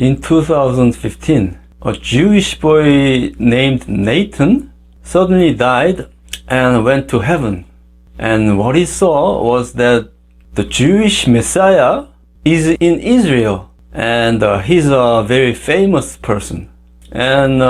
In 2015, a Jewish boy named Nathan suddenly died and went to heaven. And what he saw was that the Jewish Messiah is in Israel, and he's a very famous person. And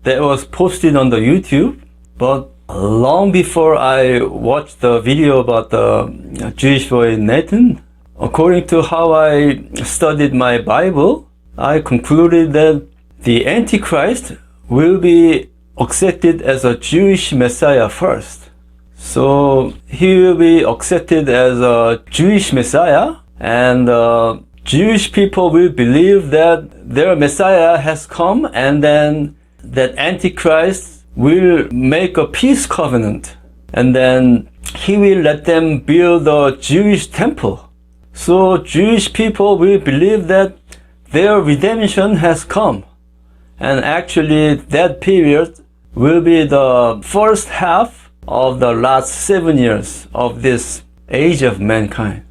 that was posted on the YouTube, but long before I watched the video about the Jewish boy Nathan, according to how I studied my Bible, I concluded that the Antichrist will be accepted as a Jewish Messiah first. So he will be accepted as a Jewish Messiah, and Jewish people will believe that their Messiah has come, and then that Antichrist will make a peace covenant, and then he will let them build a Jewish temple. So Jewish people will believe that their redemption has come. And actually that period will be the first half of the last 7 years of this age of mankind.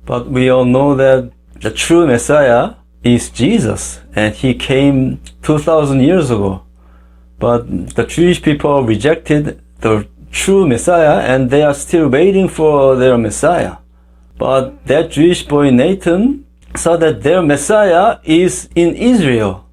But we all know that the true Messiah is Jesus, and he came 2,000 years ago. But the Jewish people rejected the true Messiah, and they are still waiting for their Messiah. But that Jewish boy Nathan saw that their Messiah is in Israel.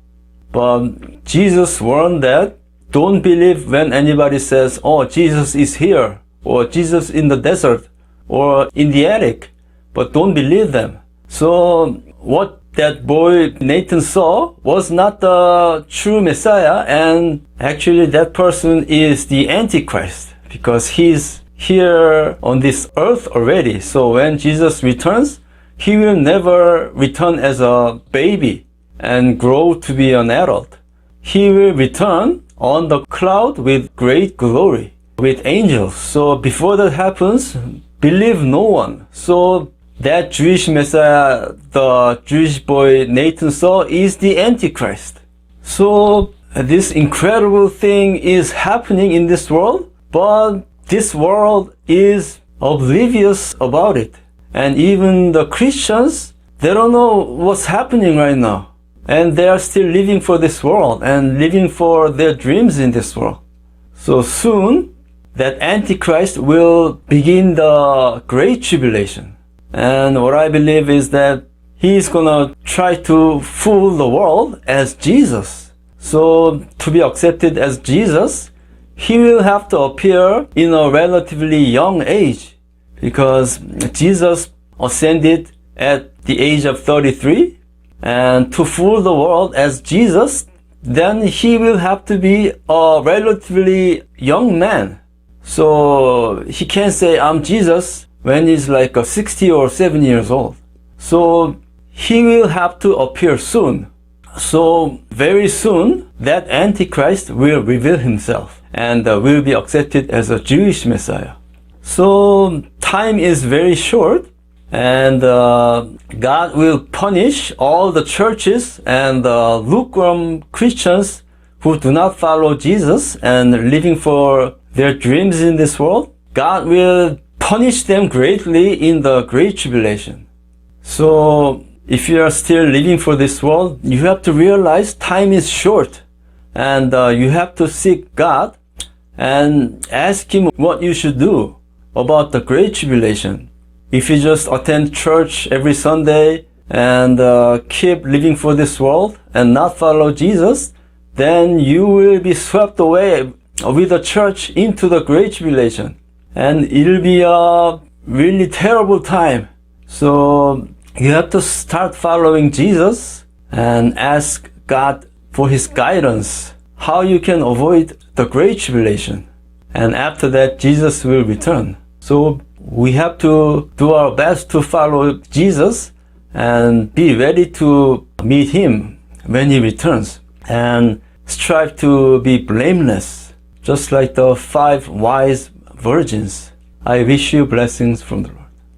But Jesus warned that don't believe when anybody says, oh, Jesus is here, or Jesus in the desert, or in the attic, but don't believe them. So what that boy Nathan saw was not the true Messiah, and actually that person is the Antichrist, because he's here on this earth already. So when Jesus returns, he will never return as a baby and grow to be an adult. He will return on the cloud with great glory, with angels. So before that happens, believe no one. So that Jewish Messiah, the Jewish boy Nathan saw, is the Antichrist. So this incredible thing is happening in this world, but this world is oblivious about it. And even the Christians, they don't know what's happening right now. And they are still living for this world and living for their dreams in this world. So soon, that Antichrist will begin the Great Tribulation. And what I believe is that he is gonna try to fool the world as Jesus. So to be accepted as Jesus, he will have to appear in a relatively young age, because Jesus ascended at the age of 33, and to fool the world as Jesus, then he will have to be a relatively young man. So he can't say, I'm Jesus, when he's like 60 or 70 years old. So he will have to appear soon. So very soon, that Antichrist will reveal himself and will be accepted as a Jewish Messiah. So time is very short, and God will punish all the churches and lukewarm Christians who do not follow Jesus and living for their dreams in this world. God will punish them greatly in the Great Tribulation. So if you are still living for this world, you have to realize time is short, and you have to seek God and ask him what you should do about the Great Tribulation. If you just attend church every Sunday and keep living for this world and not follow Jesus, then you will be swept away with the church into the Great Tribulation. And it'll be a really terrible time. So you have to start following Jesus and ask God for his guidance, how you can avoid the Great Tribulation. And after that, Jesus will return. So we have to do our best to follow Jesus and be ready to meet him when he returns, and strive to be blameless, just like the 5 wise virgins. I wish you blessings from the Lord.